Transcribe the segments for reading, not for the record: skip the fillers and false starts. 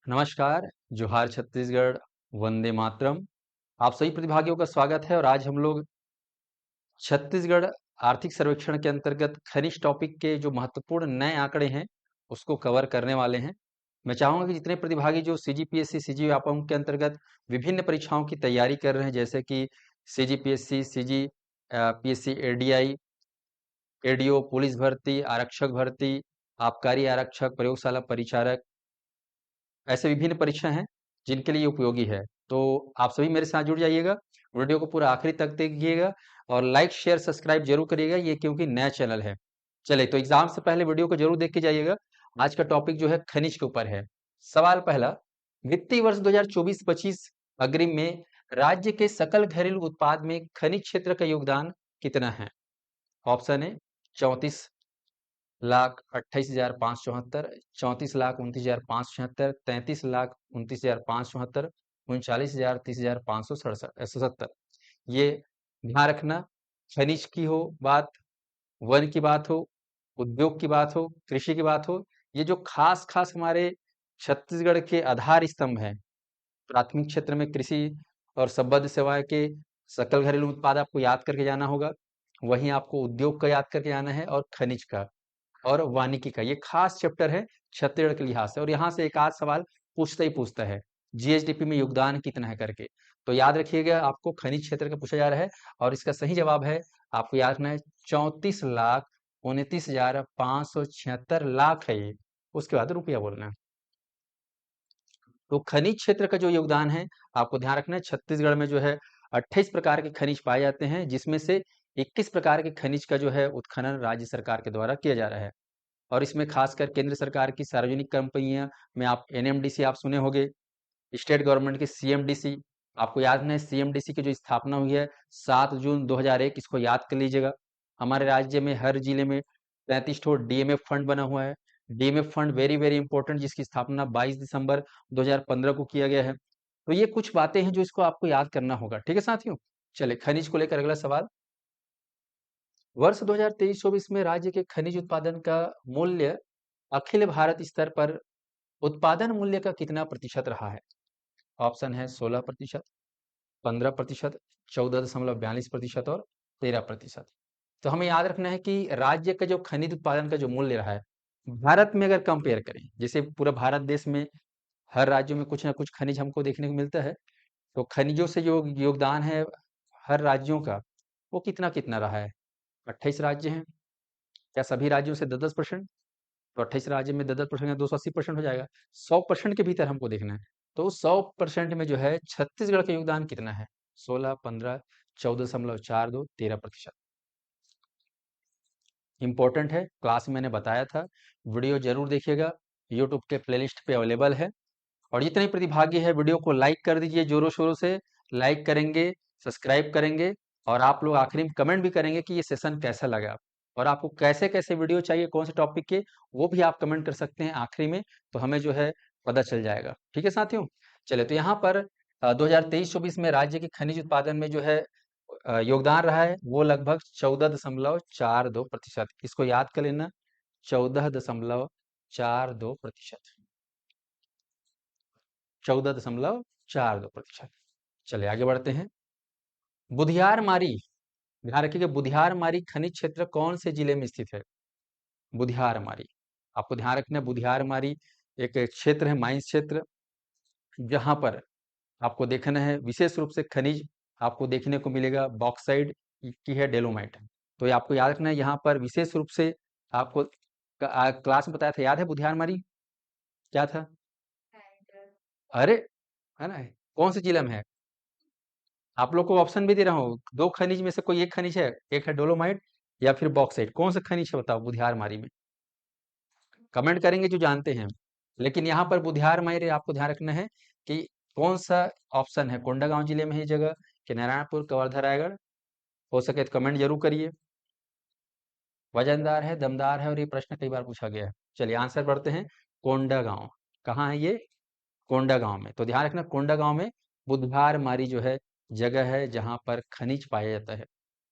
नमस्कार, जोहार छत्तीसगढ़, वंदे मातरम। आप सभी प्रतिभागियों का स्वागत है और आज हम लोग छत्तीसगढ़ आर्थिक सर्वेक्षण के अंतर्गत खनिज टॉपिक के जो महत्वपूर्ण नए आंकड़े हैं, उसको कवर करने वाले हैं। मैं चाहूँगा कि जितने प्रतिभागी जो सीजीपीएससी, सीजी के अंतर्गत विभिन्न परीक्षाओं की तैयारी कर रहे हैं, जैसे कि CGPSC, PSC ADI, ADO, police भर्ती, आरक्षक भर्ती, आबकारी आरक्षक, प्रयोगशाला परिचारक, ऐसे विभिन्न परीक्षा हैं जिनके लिए उपयोगी है। तो आप सभी मेरे साथ जुड़ जाइएगा, वीडियो को पूरा आखिरी तक देखिएगा और लाइक शेयर सब्सक्राइब जरूर करिएगा, ये क्योंकि नया चैनल है। चलिए, तो एग्जाम से पहले वीडियो को जरूर देख के जाइएगा। आज का टॉपिक जो है खनिज के ऊपर है। सवाल पहला, वित्तीय वर्ष 2024-25 अग्रिम में राज्य के सकल घरेलू उत्पाद में खनिज क्षेत्र का योगदान कितना है? ऑप्शन है 34,28,574, 34,29,576, 33,29,574, 39,30,577। ये ध्यान रखना, खनिज की हो बात, वन की बात हो, उद्योग की बात हो, कृषि की बात हो, ये जो खास खास हमारे छत्तीसगढ़ के आधार स्तंभ हैं, प्राथमिक क्षेत्र में कृषि और संबद्ध सेवाएं के सकल घरेलू उत्पाद आपको याद करके जाना होगा। वहीं आपको उद्योग का याद करके जाना है और खनिज का और वानिकी का। ये खास चैप्टर है छत्तीसगढ़ के लिहाज से, और यहाँ से एक आध सवाल पूछता ही पूछता है, जीएसडीपी में योगदान कितना है करके। तो याद रखिएगा, आपको खनिज क्षेत्र का पूछा जा रहा है और इसका सही जवाब है, आपको याद रखना है, 34,29,576 लाख है ये। उसके बाद रुपया बोलना है। तो खनिज क्षेत्र का जो योगदान है, आपको ध्यान रखना है, छत्तीसगढ़ में जो है 28 प्रकार के खनिज पाए जाते हैं, जिसमें से 21 प्रकार के खनिज का जो है उत्खनन राज्य सरकार के द्वारा किया जा रहा है। और इसमें खासकर केंद्र सरकार की सार्वजनिक कंपनियां में आप एनएमडीसी आप सुने होंगे, स्टेट गवर्नमेंट की सीएमडीसी। आपको याद है सीएमडीसी की जो स्थापना हुई है 7 जून 2001, इसको याद कर लीजिएगा। हमारे राज्य में हर जिले में 35 ठो डीएमएफ फंड बना हुआ है। DMF fund very very important, जिसकी स्थापना 22 दिसंबर 2015 को किया गया है। तो ये कुछ बातें हैं जो इसको आपको याद करना होगा, ठीक है साथियों। चलिए, खनिज को लेकर अगला सवाल। वर्ष 2023-24 में राज्य के खनिज उत्पादन का मूल्य अखिल भारत स्तर पर उत्पादन मूल्य का कितना प्रतिशत रहा है? ऑप्शन है 16%, 15%, 14.42% और 13%। तो हमें याद रखना है कि राज्य का जो खनिज उत्पादन का जो मूल्य रहा है, भारत में अगर कंपेयर करें, जैसे पूरा भारत देश में हर राज्यों में कुछ ना कुछ खनिज हमको देखने को मिलता है, तो खनिजों से जो योगदान है हर राज्यों का, वो कितना कितना रहा है? 28 राज्य हैं, क्या सभी राज्यों से 10-10%? तो 28 राज्य में 10-10% 280% हो जाएगा। 100% के भीतर हमको देखना है। तो 100% में जो है छत्तीसगढ़ का योगदान कितना है? 16, 15, 14.42, 13%। इंपॉर्टेंट है, क्लास में मैंने बताया था, वीडियो जरूर देखिएगा, यूट्यूब के प्लेलिस्ट पे अवेलेबल है। और जितने प्रतिभागी है, वीडियो को लाइक कर दीजिए जोरों शोरों से। लाइक करेंगे, सब्सक्राइब करेंगे और आप लोग आखिरी में कमेंट भी करेंगे कि ये सेशन कैसा लगा और आपको कैसे कैसे वीडियो चाहिए, कौन से टॉपिक के, वो भी आप कमेंट कर सकते हैं आखिरी में, तो हमें जो है पता चल जाएगा। ठीक है साथियों। चलिए, तो यहाँ पर 2023-24 में राज्य के खनिज उत्पादन में जो है योगदान रहा है वो लगभग 14.42%। इसको याद कर लेना, 14.42%। 14.42%। चलिए आगे बढ़ते हैं। बुधियार मारी, ध्यान रखिएगा, बुधियार मारी खनिज क्षेत्र कौन से जिले में स्थित है? बुधियार मारी, आपको ध्यान रखना है, बुधियार मारी एक क्षेत्र है, माइंस क्षेत्र, जहां पर आपको देखना है विशेष रूप से खनिज आपको देखने को मिलेगा, बॉक्साइड की है, डेलोमाइट। तो ये आपको याद रखना है, यहाँ पर विशेष रूप से आपको क्लास में बताया था, याद है बुधियार मारी क्या था? अरे, है ना, कौन से जिला में है? आप लोग को ऑप्शन भी दे रहा हूँ, दो खनिज में से कोई एक खनिज है, एक है डोलोमाइट या फिर बॉक्साइट, कौन सा खनिज है बताओ बुधियार मारी में? कमेंट करेंगे जो जानते हैं। लेकिन यहाँ पर बुधियार मारी आपको ध्यान रखना है कि कौन सा ऑप्शन है, कोंडागांव जिले में ही जगह कि नारायणपुर, कवर्धा, रायगढ़? हो सके तो कमेंट जरूर करिए। वजनदार है, दमदार है और ये प्रश्न कई बार पूछा गया है। चलिए आंसर बढ़ते हैं, कोंडागांव। कहाँ है ये? कोंडागांव में। तो ध्यान रखना, कोंडागांव में बुधियार मारी जो है जगह है जहां पर खनिज पाया जाता है।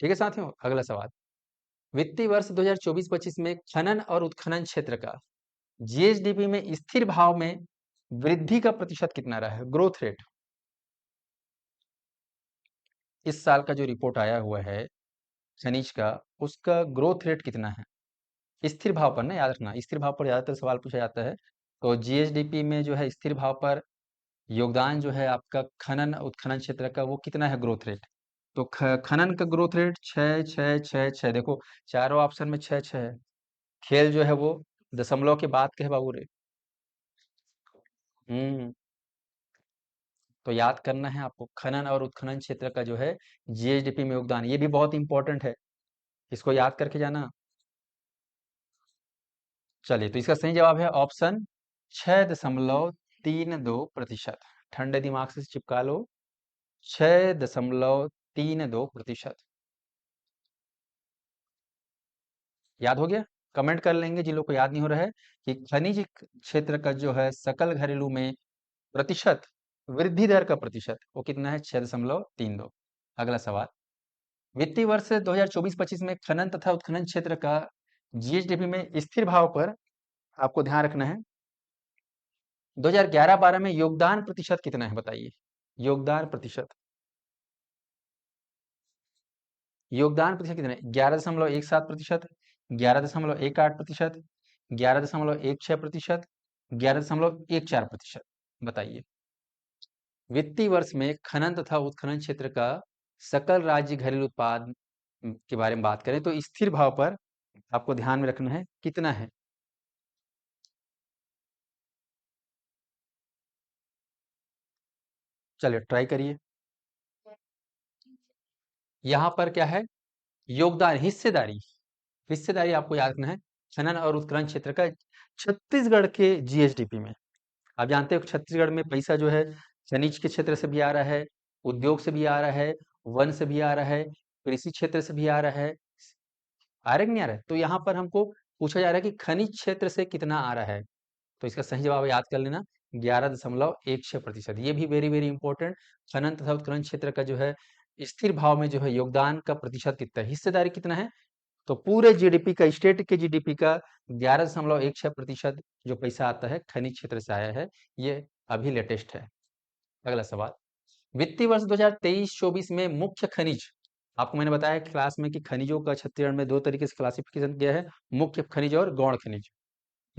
ठीक है साथियों, अगला सवाल। वित्तीय वर्ष 2024-25 में खनन और उत्खनन क्षेत्र का जीएसडीपी में स्थिर भाव में वृद्धि का प्रतिशत कितना रहा है, ग्रोथ रेट। इस साल का जो रिपोर्ट आया हुआ है खनिज का, उसका ग्रोथ रेट कितना है, स्थिर भाव पर ना, याद रखना स्थिर भाव पर ज्यादातर सवाल पूछा जाता है। तो जीएसडीपी में जो है स्थिर भाव पर योगदान जो है आपका खनन उत्खनन क्षेत्र का, वो कितना है ग्रोथ रेट। तो खनन का ग्रोथ रेट 6 6 6 6, देखो चारों ऑप्शन में 6 6 है। खेल जो है वो दशमलव के बाद के है बाबू रे। हम्म। तो याद करना है आपको, खनन और उत्खनन क्षेत्र का जो है जीएसडीपी में योगदान, ये भी बहुत इंपॉर्टेंट है, इसको याद करके जाना। चलिए, तो इसका सही जवाब है ऑप्शन 6.32%। ठंडे दिमाग से चिपका लो, 6.32%। याद हो गया। कमेंट कर लेंगे जिन लोग को याद नहीं हो रहा है कि खनिज क्षेत्र का जो है सकल घरेलू में प्रतिशत, वृद्धि दर का प्रतिशत वो कितना है, 6.32। अगला सवाल, वित्तीय वर्ष 2024-25 में खनन तथा उत्खनन क्षेत्र का जीएसडीपी में स्थिर भाव पर, आपको ध्यान रखना है, 2011-12 में योगदान प्रतिशत कितना है बताइए। योगदान प्रतिशत, योगदान प्रतिशत कितना है, 11.17%, 11.18%, 11.16%, 11.14%। बताइए। वित्तीय वर्ष में खनन तथा उत्खनन क्षेत्र का सकल राज्य घरेलू उत्पाद के बारे में बात करें तो स्थिर भाव पर आपको ध्यान में रखना है कितना है। चलिए ट्राई करिए। यहाँ पर क्या है, योगदान, हिस्सेदारी, हिस्सेदारी आपको याद रखना है खनन और उत्खनन क्षेत्र का छत्तीसगढ़ के जीएसडीपी में। आप जानते हो छत्तीसगढ़ में पैसा जो है खनिज के क्षेत्र से भी आ रहा है, उद्योग से भी आ रहा है, वन से भी आ रहा है, कृषि क्षेत्र से भी आ रहा है। आ रहा है कि नहीं आ रहा है? तो यहाँ पर हमको पूछा जा रहा है कि खनिज क्षेत्र से कितना आ रहा है। तो इसका सही जवाब याद कर लेना, 11.16%। ये भी वेरी वेरी इंपॉर्टेंट। खनन तथा उत्खनन क्षेत्र का जो है स्थिर भाव में जो है योगदान का प्रतिशत कितना है, हिस्सेदारी कितना है। तो पूरे जीडीपी का, स्टेट के जीडीपी का 11.16% जो पैसा आता है खनिज क्षेत्र से आया है। ये अभी लेटेस्ट है। अगला सवाल, वित्तीय वर्ष 2023-24 में मुख्य खनिज, आपको मैंने बताया क्लास में कि खनिजों का छत्तीसगढ़ में दो तरीके से क्लासिफिकेशन किया है, मुख्य खनिज और गौण खनिज।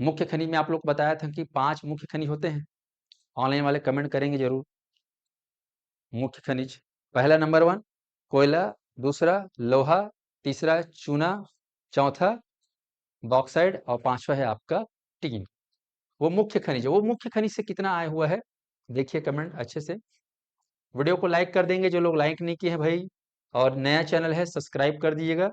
मुख्य खनिज में आप लोग को बताया था कि 5 मुख्य खनिज होते हैं। ऑनलाइन वाले कमेंट करेंगे जरूर। मुख्य खनिज, पहला नंबर 1 कोयला, दूसरा लोहा, तीसरा चूना, चौथा बॉक्साइड और पांचवा है आपका टीन। वो मुख्य खनिज है। वो मुख्य खनिज से कितना आया हुआ है, देखिए कमेंट अच्छे से। वीडियो को लाइक कर देंगे जो लोग लाइक नहीं किए हैं भाई, और नया चैनल है सब्सक्राइब कर दीजिएगा।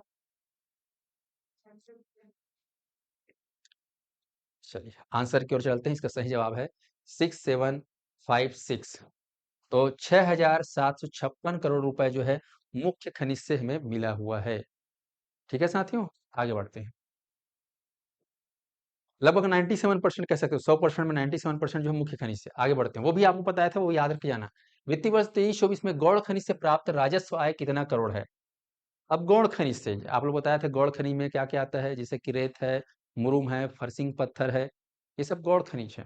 चलिए आंसर की ओर चलते हैं। इसका सही जवाब है 6756। तो 6,756 करोड़ रुपए जो है मुख्य खनिज से हमें मिला हुआ है। ठीक है साथियों, आगे बढ़ते हैं। लगभग 97% कह सकते हो, 100% में 97% जो है मुख्य खनिज से। आगे बढ़ते हैं, वो भी आपको बताया था, वो याद रख के जाना। वित्तीय वर्ष 23-24 में गौण खनिज से प्राप्त राजस्व आय कितना करोड़ है। अब गौण खनिज से आप लोग बताया था, गौण खनिज में क्या क्या आता है, जैसे कि रेत है, मुरुम है, फर्सिंग पत्थर है, ये सब गौण खनिज है।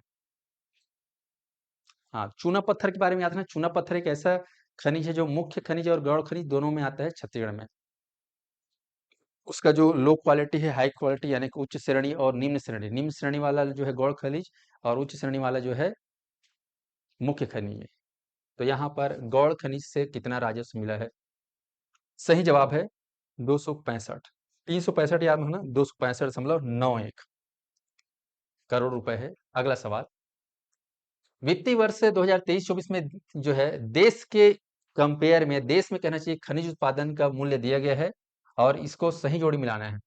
हाँ, चूना पत्थर के बारे में याद रखना। चूना पत्थर एक ऐसा खनिज है जो मुख्य खनिज और गौण खनिज दोनों में आता है छत्तीसगढ़ में। उसका जो लो क्वालिटी है, हाई क्वालिटी यानी कि उच्च श्रेणी और निम्न श्रेणी, निम्न श्रेणी वाला जो है गौण खनिज और उच्च श्रेणी वाला जो है मुख्य खनिज है। तो यहाँ पर गौण खनिज से कितना राजस्व मिला है, सही जवाब है 265। 365 याद रखना, 265.91 करोड़ रुपए है। अगला सवाल, वित्तीय वर्ष 2023-24 में जो है देश के कंपेयर में, देश में कहना चाहिए, खनिज उत्पादन का मूल्य दिया गया है और इसको सही जोड़ी मिलाना है।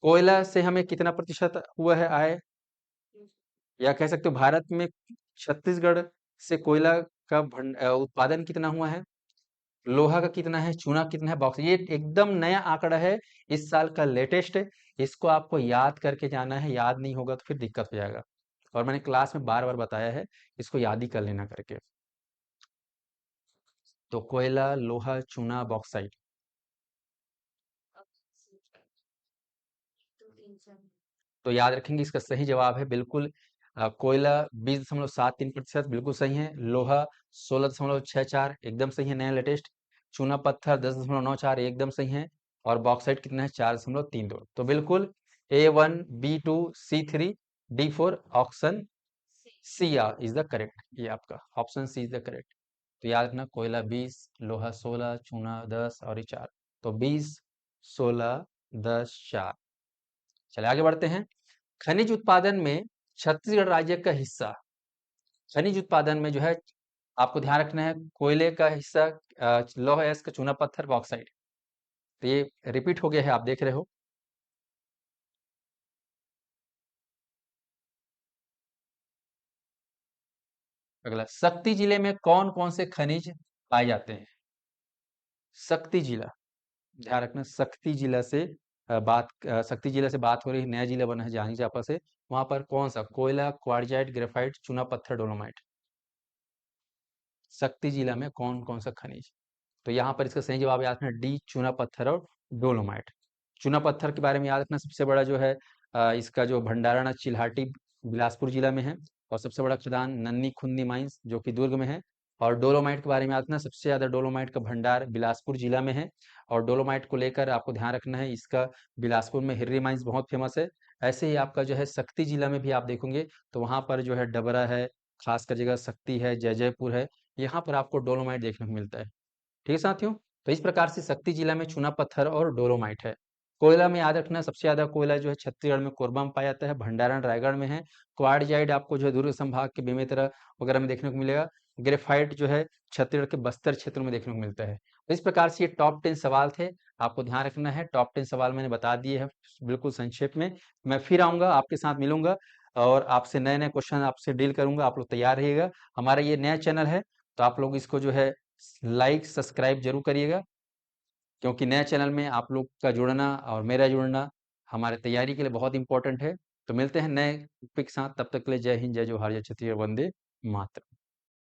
कोयला से हमें कितना प्रतिशत हुआ है आय, या कह सकते हो भारत में छत्तीसगढ़ से कोयला का उत्पादन कितना हुआ है, लोहा का कितना है, चूना कितना है, बॉक्स, ये एकदम नया आंकड़ा है, इस साल का लेटेस्ट है। इसको आपको याद करके जाना है, याद नहीं होगा तो फिर दिक्कत हो जाएगा। और मैंने क्लास में बार बार बताया है, इसको याद ही कर लेना करके। तो कोयला, लोहा, चूना, बॉक्साइट। तो याद रखेंगे, इसका सही जवाब है बिल्कुल कोयला 20.73% बिल्कुल सही है। लोहा 16.64 एकदम सही है, नया लेटेस्ट। चूना पत्थर 10.94 एकदम सही है। और बॉक्साइट कितना है? 4.32। तो बिल्कुल A1, B2, C3, D4 option C is the correct. ये आपका option C is the correct. तो याद रखना, कोयला 20, लोहा 16, चूना 10 और ये 4। तो 20, 16, 10, 4। चलिए आगे बढ़ते हैं। खनिज उत्पादन में छत्तीसगढ़ राज्य का हिस्सा, खनिज उत्पादन में जो है आपको ध्यान रखना है, कोयले का हिस्सा, लौह अयस्क, चूना पत्थर, बॉक्साइट। तो ये रिपीट हो गया है, आप देख रहे हो। अगला, शक्ति जिले में कौन कौन से खनिज पाए जाते हैं? शक्ति जिला, ध्यान रखना, शक्ति जिला से शक्ति जिला से बात हो रही है, नया जिला बना है जांजगीर चांपा से। वहां पर कौन सा? कोयला, क्वार्जाइट, ग्रेफाइट, चूना पत्थर, डोलोमाइट। शक्ति जिला में कौन कौन सा खनिज? तो यहाँ पर इसका सही जवाब याद रखना, डी, चूना पत्थर और डोलोमाइट। चूना पत्थर के बारे में याद रखना, सबसे बड़ा जो है इसका जो भंडारण है, चिल्हाटी बिलासपुर जिला में है। और सबसे बड़ा खदान नन्नी खुन्नी माइंस जो कि दुर्ग में है। और डोलोमाइट के बारे में याद रखना, सबसे ज्यादा डोलोमाइट का भंडार बिलासपुर जिला में है। और डोलोमाइट को लेकर आपको ध्यान रखना है, इसका बिलासपुर में हिर्री माइंस बहुत फेमस है। ऐसे ही आपका जो है शक्ति जिला में भी आप देखोगे तो वहां पर जो है डबरा है, खासकर जगह शक्ति है, जयजयपुर है, यहाँ पर आपको डोलोमाइट देखने को मिलता है। ठीक है साथियों, तो इस प्रकार से शक्ति जिला में चूना पत्थर और डोलोमाइट है। कोयला में याद रखना, सबसे ज्यादा कोयला जो है छत्तीसगढ़ में कोरबा में पाया जाता है, भंडारण रायगढ़ में है। क्वार्डजाइड आपको जो है दुर्ग संभाग के बेमेतरा वगैरह में देखने को मिलेगा। ग्रेफाइट जो है छत्तीसगढ़ के बस्तर क्षेत्र में देखने को मिलता है। तो इस प्रकार से ये टॉप 10 सवाल थे, आपको ध्यान रखना है। टॉप 10 सवाल मैंने बता दिए हैं बिल्कुल संक्षेप में। मैं फिर आऊंगा, आपके साथ मिलूंगा और आपसे नए नए क्वेश्चन आपसे डील करूंगा। आप लोग तैयार रहिएगा। हमारा ये नया चैनल है, तो आप लोग इसको जो है लाइक सब्सक्राइब जरूर करिएगा, क्योंकि नए चैनल में आप लोग का जुड़ना और मेरा जुड़ना हमारे तैयारी के लिए बहुत इंपॉर्टेंट है। तो मिलते हैं नए टॉपिक के साथ, तब तक के लिए जय हिंद, जय जोहार, जय छत्तीसगढ़, वंदे मातरम।